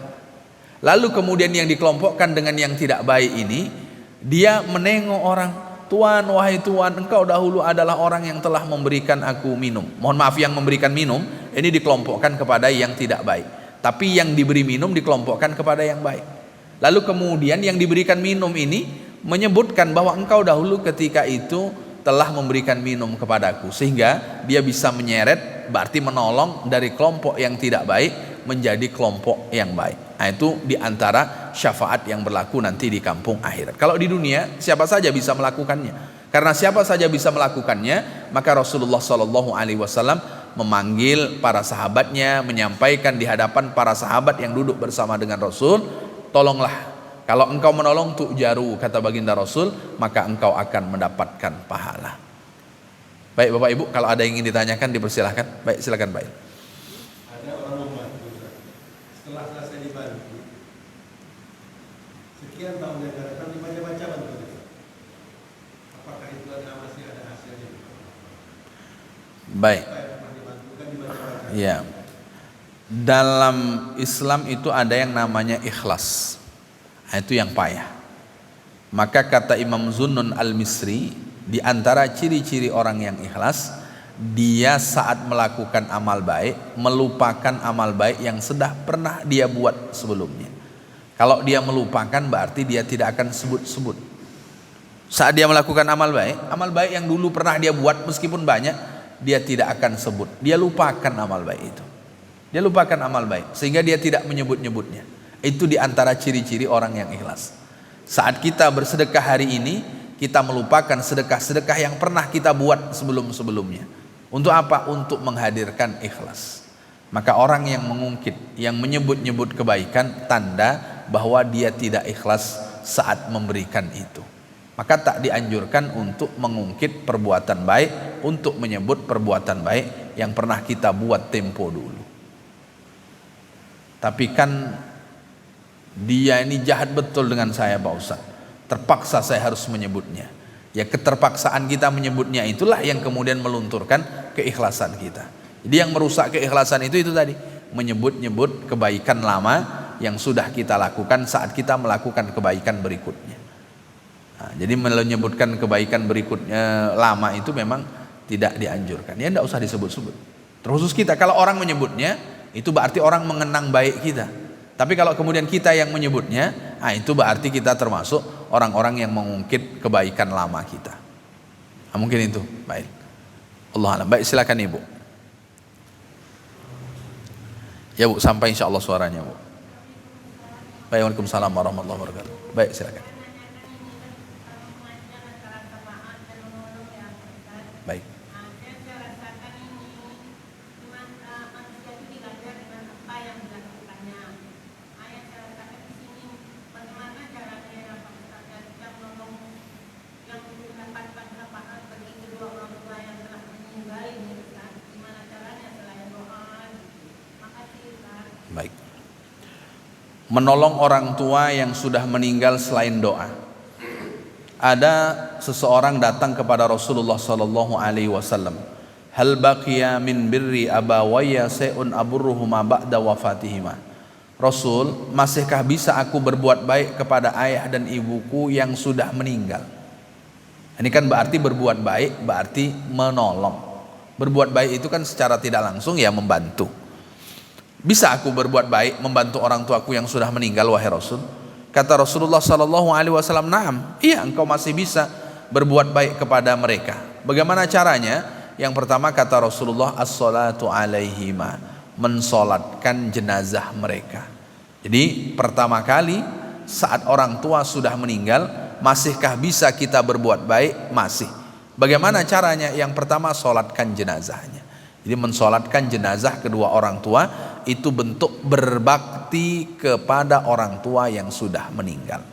Lalu kemudian yang dikelompokkan dengan yang tidak baik ini, dia menengok orang, Tuan, wahai Tuan, engkau dahulu adalah orang yang telah memberikan aku minum. Mohon maaf, yang memberikan minum ini dikelompokkan kepada yang tidak baik, tapi yang diberi minum dikelompokkan kepada yang baik. Lalu kemudian yang diberikan minum ini menyebutkan bahwa engkau dahulu ketika itu telah memberikan minum kepadaku, sehingga dia bisa menyeret, berarti menolong dari kelompok yang tidak baik menjadi kelompok yang baik. Nah, itu diantara syafaat yang berlaku nanti di kampung akhirat. Kalau di dunia siapa saja bisa melakukannya, karena siapa saja bisa melakukannya, maka Rasulullah Shallallahu Alaihi Wasallam memanggil para sahabatnya, menyampaikan di hadapan para sahabat yang duduk bersama dengan Rasul, tolonglah, kalau engkau menolong tu'jaru, kata baginda Rasul, maka engkau akan mendapatkan pahala. Baik Bapak Ibu, kalau ada yang ingin ditanyakan dipersilahkan. Baik, silakan Pak. Ada orang membantu, setelah selesai dibantu, sekian tahun yang akan datang dibaca-baca bantu. Apakah itu masih ada hasilnya? Baik. Ya. Dalam Islam itu ada yang namanya ikhlas. Nah, itu yang payah. Maka kata Imam Zunnun al-Misri, di antara ciri-ciri orang yang ikhlas, dia saat melakukan amal baik melupakan amal baik yang sudah pernah dia buat sebelumnya. Kalau dia melupakan berarti dia tidak akan sebut-sebut. Saat dia melakukan amal baik yang dulu pernah dia buat meskipun banyak, dia tidak akan sebut. Dia lupakan amal baik itu. Dia lupakan amal baik sehingga dia tidak menyebut-nyebutnya. Itu diantara ciri-ciri orang yang ikhlas. Saat kita bersedekah hari ini, kita melupakan sedekah-sedekah yang pernah kita buat sebelum-sebelumnya. Untuk apa? Untuk menghadirkan ikhlas. Maka orang yang mengungkit, yang menyebut-nyebut kebaikan, tanda bahwa dia tidak ikhlas saat memberikan itu. Maka tak dianjurkan untuk mengungkit perbuatan baik, untuk menyebut perbuatan baik yang pernah kita buat tempo dulu. Tapi kan dia ini jahat betul dengan saya Pak Ustaz, terpaksa saya harus menyebutnya. Ya, keterpaksaan kita menyebutnya itulah yang kemudian melunturkan keikhlasan kita. Jadi yang merusak keikhlasan itu tadi, menyebut-nyebut kebaikan lama yang sudah kita lakukan saat kita melakukan kebaikan berikutnya. Nah, jadi menyebutkan kebaikan berikutnya lama itu memang tidak dianjurkan. Ya, tidak usah disebut-sebut. Terkhusus kita, kalau orang menyebutnya itu berarti orang mengenang baik kita. Tapi kalau kemudian kita yang menyebutnya, nah itu berarti kita termasuk orang-orang yang mengungkit kebaikan lama kita. Nah, mungkin itu. Baik. Allah alam. Baik, silakan Ibu. Ya Bu, sampai insya Allah suaranya Bu. Baik, waalaikumsalam warahmatullahi wabarakatuh. Baik, silakan. Baik. Baik. Menolong orang tua yang sudah meninggal selain doa. Ada seseorang datang kepada Rasulullah sallallahu alaihi wasallam. Hal baqiya min birri abawayya sayun aburruhuma ba'da wafatihima. Rasul, masihkah bisa aku berbuat baik kepada ayah dan ibuku yang sudah meninggal? Ini kan berarti berbuat baik, berarti menolong. Berbuat baik itu kan secara tidak langsung ya membantu. Bisa aku berbuat baik membantu orang tuaku yang sudah meninggal wahai Rasul? Kata Rasulullah sallallahu alaihi wasallam, "Na'am." Iya, engkau masih bisa berbuat baik kepada mereka. Bagaimana caranya? Yang pertama kata Rasulullah, as-salatu alaihima, mensolatkan jenazah mereka. Jadi pertama kali saat orang tua sudah meninggal, masihkah bisa kita berbuat baik? Masih. Bagaimana caranya? Yang pertama, solatkan jenazahnya. Jadi mensolatkan jenazah kedua orang tua itu bentuk berbakti kepada orang tua yang sudah meninggal.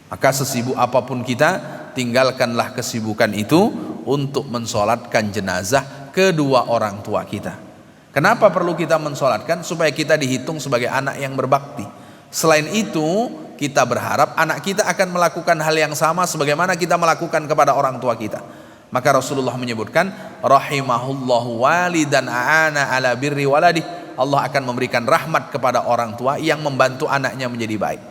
Maka sesibuk apapun kita, tinggalkanlah kesibukan itu untuk mensolatkan jenazah kedua orang tua kita. Kenapa perlu kita mensolatkan? Supaya kita dihitung sebagai anak yang berbakti. Selain itu, kita berharap anak kita akan melakukan hal yang sama sebagaimana kita melakukan kepada orang tua kita. Maka Rasulullah menyebutkan, rahimahullahu walidan a'ana ala birri waladih. Allah akan memberikan rahmat kepada orang tua yang membantu anaknya menjadi baik.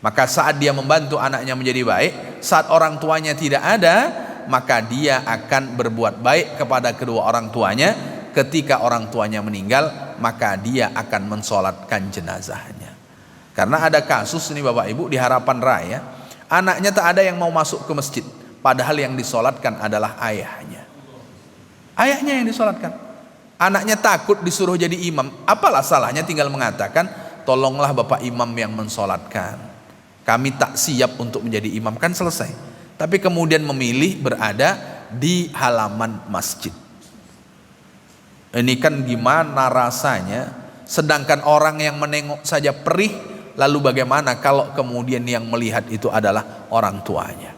Maka saat dia membantu anaknya menjadi baik, saat orang tuanya tidak ada, maka dia akan berbuat baik kepada kedua orang tuanya. Ketika orang tuanya meninggal, maka dia akan mensolatkan jenazahnya. Karena ada kasus ini Bapak Ibu di Harapan Raya, anaknya tak ada yang mau masuk ke masjid, padahal yang disolatkan adalah ayahnya. Ayahnya yang disolatkan. Anaknya takut disuruh jadi imam. Apalah salahnya tinggal mengatakan, tolonglah Bapak Imam yang mensolatkan, kami tak siap untuk menjadi imam, kan selesai. Tapi kemudian memilih berada di halaman masjid. Ini kan gimana rasanya? Sedangkan orang yang menengok saja perih, lalu bagaimana kalau kemudian yang melihat itu adalah orang tuanya?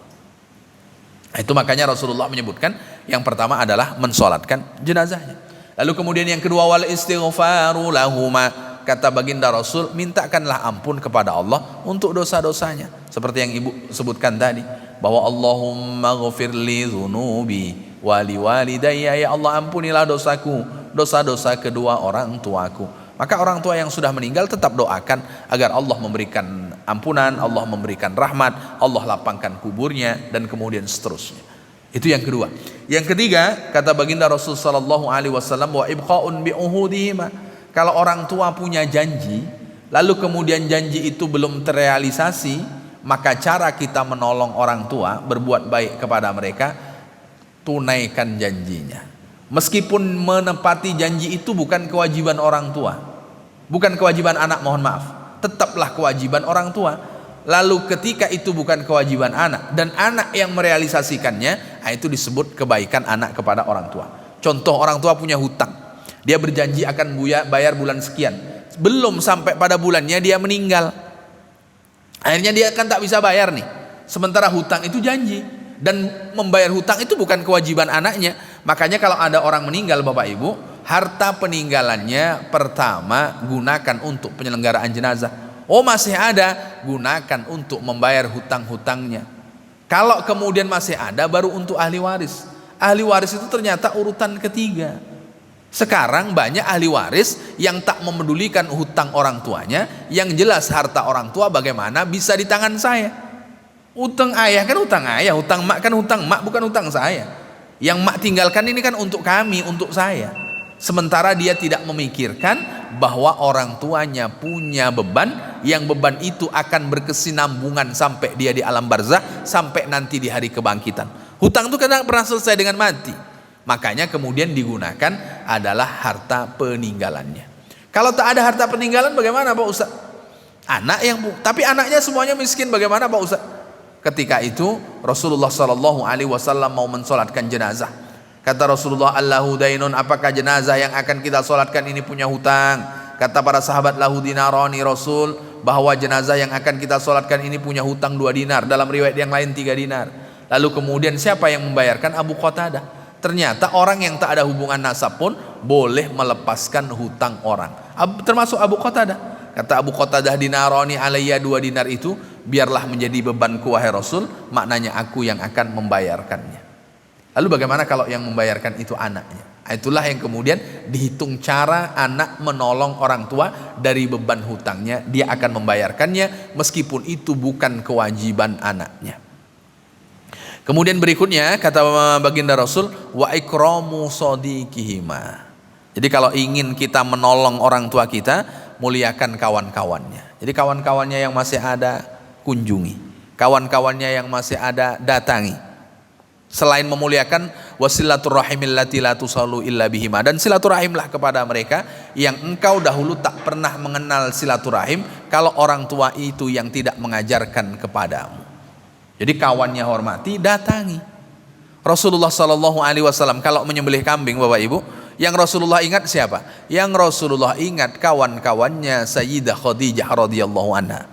Itu makanya Rasulullah menyebutkan yang pertama adalah mensolatkan jenazahnya. Lalu kemudian yang kedua, wal istighfaru lahuma, kata baginda Rasul, mintakanlah ampun kepada Allah untuk dosa-dosanya. Seperti yang Ibu sebutkan tadi, bahwa Allahumma ghafirli dzunubi wali walidayya, ya Allah ampunilah dosaku, dosa-dosa kedua orang tuaku. Maka orang tua yang sudah meninggal tetap doakan agar Allah memberikan ampunan, Allah memberikan rahmat, Allah lapangkan kuburnya, dan kemudian seterusnya. Itu yang kedua. Yang ketiga, kata baginda Rasul sallallahu alaihi wasallam, wa ibqa'un bi uhudihima. Kalau orang tua punya janji, lalu kemudian janji itu belum terrealisasi, maka cara kita menolong orang tua, berbuat baik kepada mereka, tunaikan janjinya. Meskipun menepati janji itu bukan kewajiban orang tua, bukan kewajiban anak, mohon maaf, tetaplah kewajiban orang tua. Lalu ketika itu bukan kewajiban anak dan anak yang merealisasikannya, itu disebut kebaikan anak kepada orang tua. Contoh, orang tua punya hutang, dia berjanji akan bayar bulan sekian, belum sampai pada bulannya dia meninggal, akhirnya dia kan tak bisa bayar nih. Sementara hutang itu janji, dan membayar hutang itu bukan kewajiban anaknya. Makanya kalau ada orang meninggal Bapak Ibu, harta peninggalannya pertama gunakan untuk penyelenggaraan jenazah. Oh masih ada, gunakan untuk membayar hutang-hutangnya. Kalau kemudian masih ada, baru untuk ahli waris. Ahli waris itu ternyata urutan ketiga. Sekarang banyak ahli waris yang tak memedulikan hutang orang tuanya. Yang jelas harta orang tua bagaimana bisa di tangan saya. Hutang ayah kan hutang ayah, hutang mak kan hutang mak, bukan hutang saya. Yang mak tinggalkan ini kan untuk kami, untuk saya. Sementara dia tidak memikirkan bahwa orang tuanya punya beban, yang beban itu akan berkesinambungan sampai dia di alam barzah, sampai nanti di hari kebangkitan. Hutang itu kadang pernah selesai dengan mati, makanya kemudian digunakan adalah harta peninggalannya. Kalau tak ada harta peninggalan bagaimana Pak Ustaz? Tapi anaknya semuanya miskin, bagaimana Pak Ustaz? Ketika itu Rasulullah SAW mau mensolatkan jenazah. Kata Rasulullah, Allahu dainun, apakah jenazah yang akan kita solatkan ini punya hutang? Kata para sahabat, lahu dinarani Rasul, bahwa jenazah yang akan kita solatkan ini punya hutang 2 dinar. Dalam riwayat yang lain 3 dinar. Lalu kemudian siapa yang membayarkan? Abu Qatadah. Ternyata orang yang tak ada hubungan nasab pun boleh melepaskan hutang orang, termasuk Abu Qatadah. Kata Abu Qatadah, dinarani alayya, 2 dinar itu biarlah menjadi bebanku wahai Rasul, maknanya aku yang akan membayarkannya. Lalu bagaimana kalau yang membayarkan itu anaknya? Itulah yang kemudian dihitung cara anak menolong orang tua dari beban hutangnya, dia akan membayarkannya meskipun itu bukan kewajiban anaknya. Kemudian berikutnya kata baginda Rasul, wa ikramu sadiqihima. Jadi kalau ingin kita menolong orang tua kita, muliakan kawan-kawannya. Jadi kawan-kawannya yang masih ada, kunjungi. Kawan-kawannya yang masih ada, datangi. Selain memuliakan, wasilaturrahimil lati la tusallu illa bihima, dan silaturahimlah kepada mereka yang engkau dahulu tak pernah mengenal silaturahim kalau orang tua itu yang tidak mengajarkan kepadamu. Jadi kawannya hormati, datangi. Rasulullah SAW kalau menyembelih kambing, Bapak Ibu, yang Rasulullah ingat siapa? Yang Rasulullah ingat kawan-kawannya Sayyidah Khadijah radhiyallahu anha.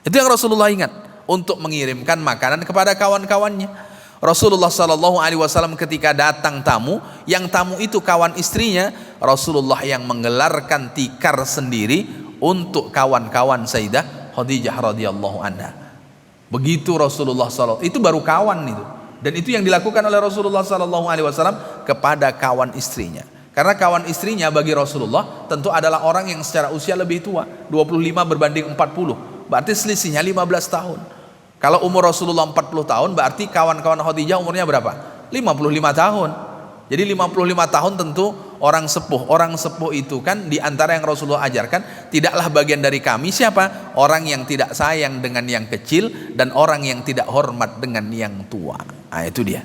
Itu yang Rasulullah ingat untuk mengirimkan makanan kepada kawan-kawannya. Rasulullah SAW ketika datang tamu, yang tamu itu kawan istrinya, Rasulullah yang menggelarkan tikar sendiri untuk kawan-kawan Sayyidah Khadijah radhiyallahu anha. Begitu Rasulullah SAW, itu baru kawan itu. Dan itu yang dilakukan oleh Rasulullah SAW kepada kawan istrinya. Karena kawan istrinya bagi Rasulullah tentu adalah orang yang secara usia lebih tua, 25 berbanding 40. Berarti selisihnya 15 tahun. Kalau umur Rasulullah 40 tahun, berarti kawan-kawan Khadijah umurnya berapa? 55 tahun. Jadi 55 tahun tentu orang sepuh. Orang sepuh itu kan diantara yang Rasulullah ajarkan, tidaklah bagian dari kami siapa? Orang yang tidak sayang dengan yang kecil dan orang yang tidak hormat dengan yang tua. Nah itu dia.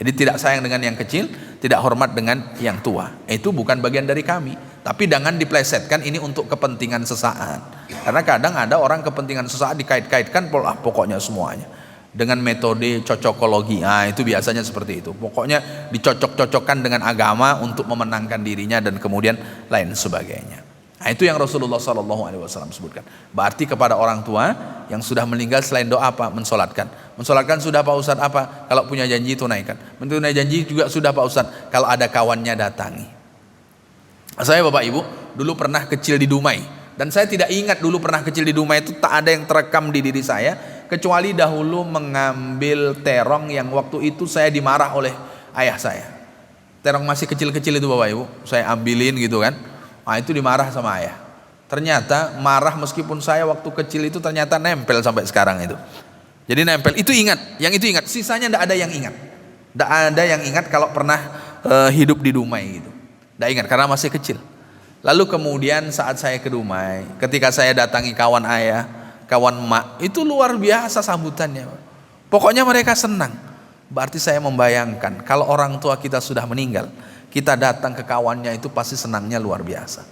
Jadi tidak sayang dengan yang kecil, tidak hormat dengan yang tua. Itu bukan bagian dari kami. Tapi jangan diplesetkan ini untuk kepentingan sesaat. Karena kadang ada orang kepentingan sesaat dikait-kaitkan pokoknya semuanya dengan metode cocokologi. Nah itu biasanya seperti itu. Pokoknya dicocok-cocokkan dengan agama untuk memenangkan dirinya dan kemudian lain sebagainya. Nah itu yang Rasulullah SAW sebutkan. Berarti kepada orang tua yang sudah meninggal selain doa apa? Mensolatkan. Mensolatkan sudah Pak Ustadz apa? Kalau punya janji tunaikan. Mentunai janji juga sudah Pak Ustadz. Kalau ada kawannya datangi. Saya Bapak Ibu dulu pernah kecil di Dumai, dan saya tidak ingat dulu pernah kecil di Dumai itu, tak ada yang terekam di diri saya kecuali dahulu mengambil terong yang waktu itu saya dimarah oleh ayah saya. Terong masih kecil-kecil itu Bapak Ibu, saya ambilin gitu kan. Nah itu dimarah sama ayah. Ternyata marah meskipun saya waktu kecil itu ternyata nempel sampai sekarang itu. Jadi nempel, itu ingat, yang itu ingat, sisanya tidak ada yang ingat. Tidak ada yang ingat kalau pernah hidup di Dumai gitu. Tidak ingat karena masih kecil. Lalu kemudian saat saya ke Dumai, ketika saya datangi kawan ayah, kawan emak, itu luar biasa sambutannya. Pokoknya mereka senang. Berarti saya membayangkan kalau orang tua kita sudah meninggal, kita datang ke kawannya itu pasti senangnya luar biasa.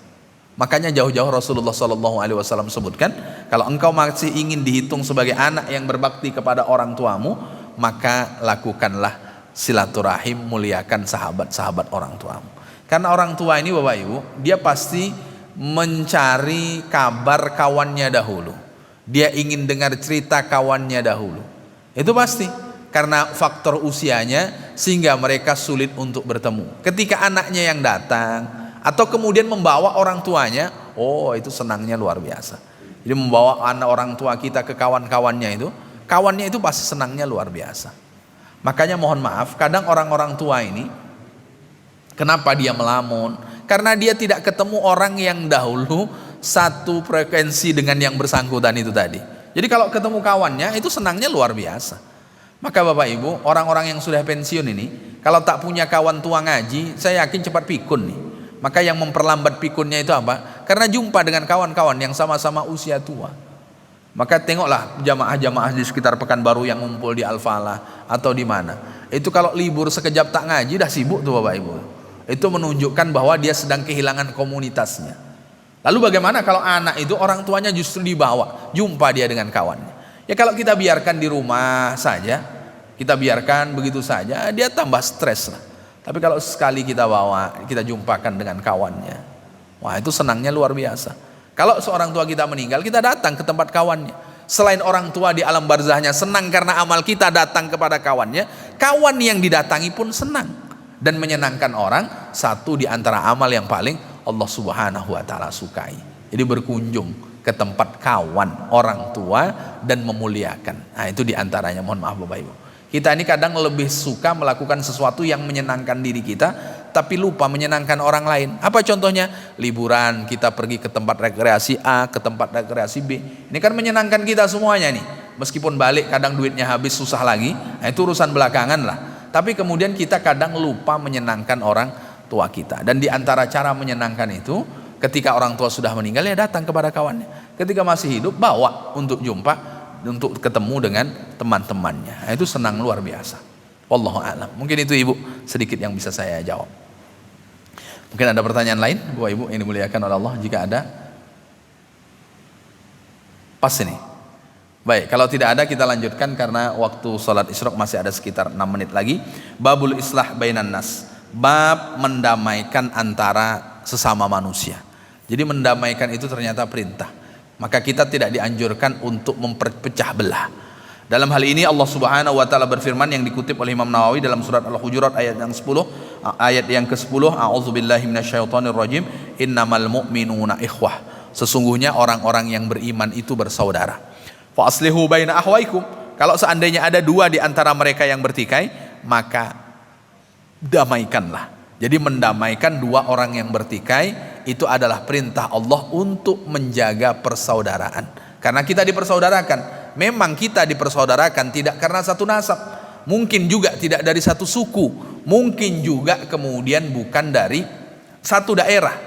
Makanya jauh-jauh Rasulullah SAW sebutkan, kalau engkau masih ingin dihitung sebagai anak yang berbakti kepada orang tuamu, maka lakukanlah silaturahim, muliakan sahabat-sahabat orang tuamu. Karena orang tua ini Bapak Ibu, dia pasti mencari kabar kawannya dahulu. Dia ingin dengar cerita kawannya dahulu. Itu pasti. Karena faktor usianya sehingga mereka sulit untuk bertemu. Ketika anaknya yang datang atau kemudian membawa orang tuanya, oh itu senangnya luar biasa. Jadi membawa anak orang tua kita ke kawan-kawannya itu, kawannya itu pasti senangnya luar biasa. Makanya mohon maaf, kadang orang-orang tua ini kenapa dia melamun? Karena dia tidak ketemu orang yang dahulu satu frekuensi dengan yang bersangkutan itu tadi. Jadi kalau ketemu kawannya itu senangnya luar biasa. Maka Bapak Ibu, orang-orang yang sudah pensiun ini, kalau tak punya kawan tua ngaji, saya yakin cepat pikun nih. Maka yang memperlambat pikunnya itu apa? Karena jumpa dengan kawan-kawan yang sama-sama usia tua. Maka tengoklah jamaah-jamaah di sekitar Pekanbaru yang ngumpul di Al-Falah atau di mana. Itu kalau libur sekejap tak ngaji dah sibuk tuh Bapak Ibu. Itu menunjukkan bahwa dia sedang kehilangan komunitasnya. Lalu bagaimana kalau anak itu orang tuanya justru dibawa, jumpa dia dengan kawannya. Ya kalau kita biarkan di rumah saja, kita biarkan begitu saja, dia tambah stres lah. Tapi kalau sekali kita bawa, kita jumpakan dengan kawannya, wah itu senangnya luar biasa. Kalau seorang tua kita meninggal, kita datang ke tempat kawannya. Selain orang tua di alam barzahnya senang karena amal kita datang kepada kawannya, kawan yang didatangi pun senang dan menyenangkan orang. Satu di antara amal yang paling Allah Subhanahu wa taala sukai. Jadi berkunjung ke tempat kawan orang tua dan memuliakan. Nah, itu di antaranya, mohon maaf Bapak Ibu. Kita ini kadang lebih suka melakukan sesuatu yang menyenangkan diri kita, tapi lupa menyenangkan orang lain. Apa contohnya? Liburan, kita pergi ke tempat rekreasi A, ke tempat rekreasi B. Ini kan menyenangkan kita semuanya nih. Meskipun balik kadang duitnya habis, susah lagi. Nah, itu urusan belakangan lah. Tapi kemudian kita kadang lupa menyenangkan orang tua kita. Dan di antara cara menyenangkan itu, ketika orang tua sudah meninggal, ya datang kepada kawannya. Ketika masih hidup, bawa untuk jumpa, untuk ketemu dengan teman-temannya. Nah, itu senang luar biasa. Wallahu a'lam. Mungkin itu Ibu sedikit yang bisa saya jawab. Mungkin ada pertanyaan lain, Bapak Ibu yang dimuliakan oleh Allah. Jika ada, pas ini. Baik, kalau tidak ada kita lanjutkan karena waktu sholat isyraq masih ada sekitar 6 menit lagi. Babul islah bainan nas, bab mendamaikan antara sesama manusia. Jadi mendamaikan itu ternyata perintah. Maka kita tidak dianjurkan untuk memperpecah belah. Dalam hal ini Allah Subhanahu wa taala berfirman yang dikutip oleh Imam Nawawi dalam surat Al-Hujurat ayat yang 10, ayat yang ke-10, a'udzubillahi minasyaitonirrajim, innamal mu'minuna ikhwah. Sesungguhnya orang-orang yang beriman itu bersaudara. Fa aslihu baina akhwaikum. Kalau seandainya ada dua di antara mereka yang bertikai, maka damaikanlah. Jadi mendamaikan dua orang yang bertikai itu adalah perintah Allah untuk menjaga persaudaraan. Karena kita dipersaudarakan. Memang kita dipersaudarakan tidak karena satu nasab, mungkin juga tidak dari satu suku, mungkin juga kemudian bukan dari satu daerah,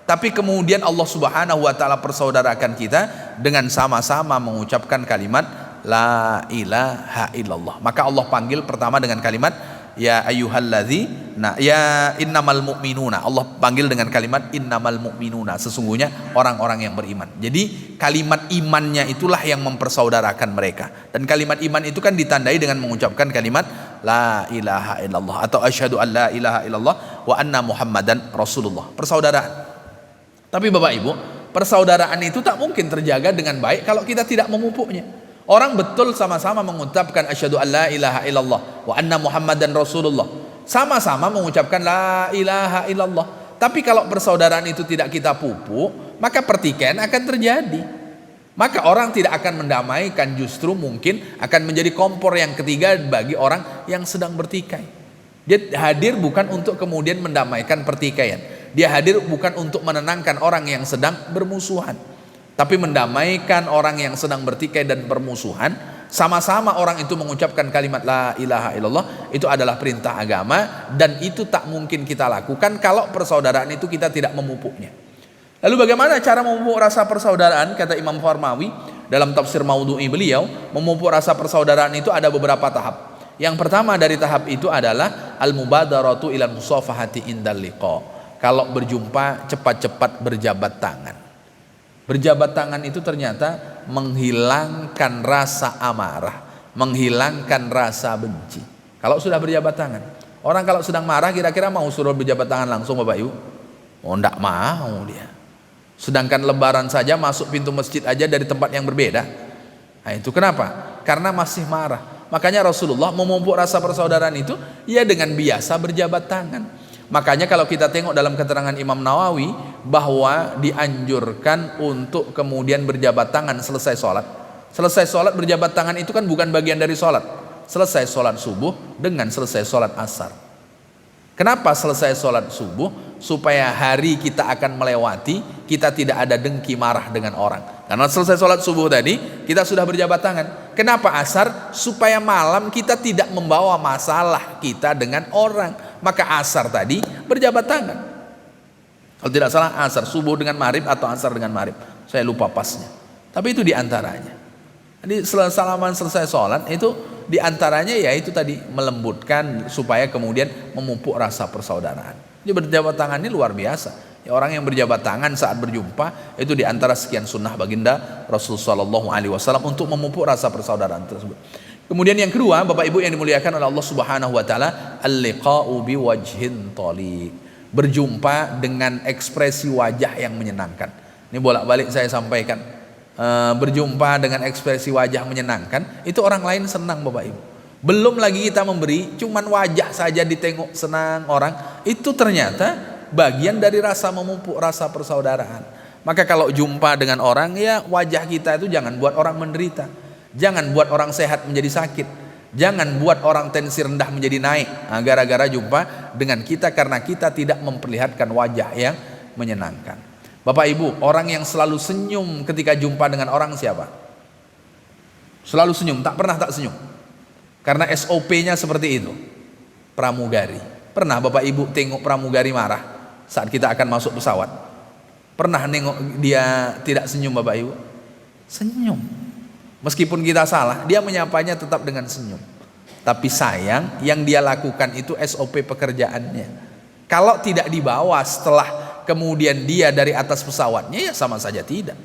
tapi kemudian Allah Subhanahu wa taala persaudarakan kita dengan sama-sama mengucapkan kalimat la ilaha illallah. Maka Allah panggil pertama dengan kalimat ya ayyuhalladzina, ya innamal mu'minuna. Allah panggil dengan kalimat innamal mu'minuna, sesungguhnya orang-orang yang beriman. Jadi kalimat imannya itulah yang mempersaudarakan mereka. Dan kalimat iman itu kan ditandai dengan mengucapkan kalimat la ilaha illallah atau asyhadu an la ilaha illallah wa anna muhammadan rasulullah. Persaudaraan. Tapi Bapak Ibu, persaudaraan itu tak mungkin terjaga dengan baik kalau kita tidak memupuknya. Orang betul sama-sama mengucapkan asyhadu an la ilaha illallah wa anna muhammadan rasulullah. Sama-sama mengucapkan la ilaha illallah. Tapi kalau persaudaraan itu tidak kita pupuk, maka pertikaian akan terjadi. Maka orang tidak akan mendamaikan, justru mungkin akan menjadi kompor yang ketiga bagi orang yang sedang bertikai. Dia hadir bukan untuk kemudian mendamaikan pertikaian. Dia hadir bukan untuk menenangkan orang yang sedang bermusuhan, tapi mendamaikan orang yang sedang bertikai dan bermusuhan. Sama-sama orang itu mengucapkan kalimat la ilaha illallah, itu adalah perintah agama, dan itu tak mungkin kita lakukan kalau persaudaraan itu kita tidak memupuknya. Lalu bagaimana cara memupuk rasa persaudaraan? Kata Imam Farmawi dalam tafsir Maudhu'i beliau, memupuk rasa persaudaraan itu ada beberapa tahap. Yang pertama dari tahap itu adalah al-mubadaratu ilal musafahati indal liqa. Kalau berjumpa cepat-cepat berjabat tangan. Berjabat tangan itu ternyata menghilangkan rasa amarah, menghilangkan rasa benci. Kalau sudah berjabat tangan, orang kalau sedang marah kira-kira mau suruh berjabat tangan langsung Bapak Ibu? Oh, enggak mau dia. Sedangkan lebaran saja masuk pintu masjid aja dari tempat yang berbeda. Nah, itu kenapa? Karena masih marah. Makanya Rasulullah memupuk rasa persaudaraan itu ya dengan biasa berjabat tangan. Makanya kalau kita tengok dalam keterangan Imam Nawawi bahwa dianjurkan untuk kemudian berjabat tangan selesai sholat. Selesai sholat berjabat tangan itu kan bukan bagian dari sholat. Selesai sholat subuh dengan selesai sholat asar. Kenapa selesai sholat subuh? Supaya hari kita akan melewati, kita tidak ada dengki marah dengan orang. Karena selesai sholat subuh tadi kita sudah berjabat tangan. Kenapa asar? Supaya malam kita tidak membawa masalah kita dengan orang. Maka asar tadi berjabat tangan. Kalau tidak salah asar, subuh dengan maghrib atau asar dengan maghrib. Saya lupa pasnya. Tapi itu diantaranya. Jadi salaman selesai sholat itu diantaranya ya itu tadi melembutkan supaya kemudian memupuk rasa persaudaraan. Jadi berjabat tangan ini luar biasa. Ya, orang yang berjabat tangan saat berjumpa itu diantara sekian sunnah baginda Rasulullah SAW untuk memupuk rasa persaudaraan tersebut. Kemudian yang kedua, Bapak Ibu yang dimuliakan oleh Allah Subhanahu Wa Taala, al-liqa'u biwajhin thaliq, berjumpa dengan ekspresi wajah yang menyenangkan. Ini bolak-balik saya sampaikan, berjumpa dengan ekspresi wajah menyenangkan itu orang lain senang Bapak Ibu. Belum lagi kita memberi, cuman wajah saja ditengok senang orang, itu ternyata bagian dari rasa memupuk rasa persaudaraan. Maka kalau jumpa dengan orang, ya wajah kita itu jangan buat orang menderita, jangan buat orang sehat menjadi sakit, jangan buat orang tensi rendah menjadi naik gara-gara jumpa dengan kita, karena kita tidak memperlihatkan wajah yang menyenangkan. Bapak Ibu, orang yang selalu senyum ketika jumpa dengan orang siapa? Selalu senyum, tak pernah tak senyum, karena SOP-nya seperti itu. Pramugari. Pernah Bapak Ibu tengok pramugari marah saat kita akan masuk pesawat? Pernah nengok dia tidak senyum Bapak Ibu? Senyum. Meskipun kita salah, dia menyapanya tetap dengan senyum. Tapi sayang, yang dia lakukan itu SOP pekerjaannya. Kalau tidak dibawa setelah kemudian dia dari atas pesawatnya, ya sama saja tidak.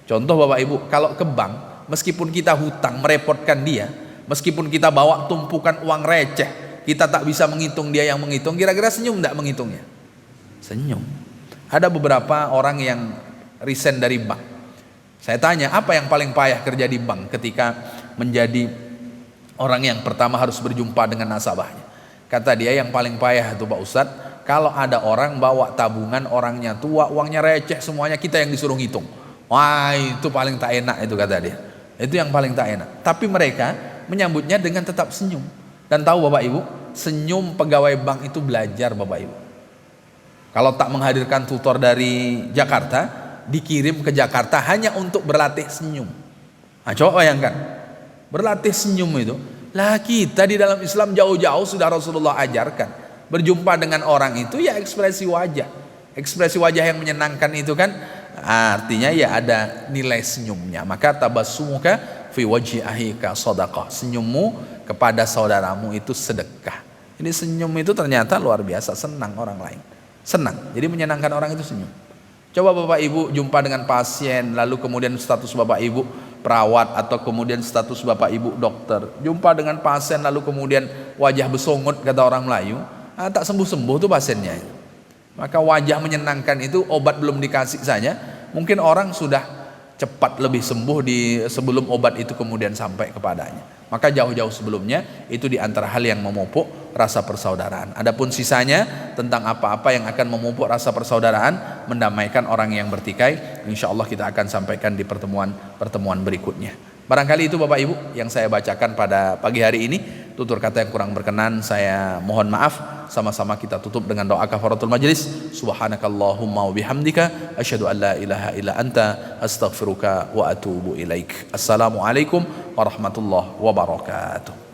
Contoh Bapak Ibu, kalau ke bank, meskipun kita hutang merepotkan dia, meskipun kita bawa tumpukan uang receh, kita tak bisa menghitung, dia yang menghitung, kira-kira senyum tidak menghitungnya? Senyum. Ada beberapa orang yang resign dari bank. Saya tanya, apa yang paling payah kerja di bank ketika menjadi orang yang pertama harus berjumpa dengan nasabahnya? Kata dia, yang paling payah itu Pak Ustadz, kalau ada orang bawa tabungan, orangnya tua, uangnya receh semuanya, kita yang disuruh ngitung. Wah, itu paling tak enak itu, kata dia. Itu yang paling tak enak. Tapi mereka menyambutnya dengan tetap senyum. Dan tahu Bapak Ibu, senyum pegawai bank itu belajar Bapak Ibu. Kalau tak menghadirkan tutor dari Jakarta, dikirim ke Jakarta hanya untuk berlatih senyum. Nah, coba bayangkan, berlatih senyum itu. Lah kita di dalam Islam jauh-jauh sudah Rasulullah ajarkan. Berjumpa dengan orang itu ya ekspresi wajah. Ekspresi wajah yang menyenangkan itu kan artinya ya ada nilai senyumnya. Maka tabassumuka fi wajhi akhika shadaqah. Senyummu kepada saudaramu itu sedekah. Ini senyum itu ternyata luar biasa, senang orang lain. Senang, jadi menyenangkan orang itu senyum. Coba Bapak Ibu jumpa dengan pasien, lalu kemudian status Bapak Ibu perawat atau kemudian status Bapak Ibu dokter. Jumpa dengan pasien lalu kemudian wajah besongot kata orang Melayu, tak sembuh-sembuh tuh pasiennya. Maka wajah menyenangkan itu obat belum dikasih saja, mungkin orang sudah cepat lebih sembuh sebelum obat itu kemudian sampai kepadanya. Maka jauh-jauh sebelumnya itu diantara hal yang memupuk rasa persaudaraan. Adapun sisanya tentang apa-apa yang akan memupuk rasa persaudaraan, mendamaikan orang yang bertikai, insya Allah kita akan sampaikan di pertemuan berikutnya. Barangkali itu Bapak Ibu yang saya bacakan pada pagi hari ini. Tutur kata yang kurang berkenan saya mohon maaf. Sama-sama kita tutup dengan doa kafaratul majlis. Subhanakallahumma wa bihamdika asyhadu an la ilaha illa anta astaghfiruka wa atubu ilaik. Assalamualaikum warahmatullahi wabarakatuh.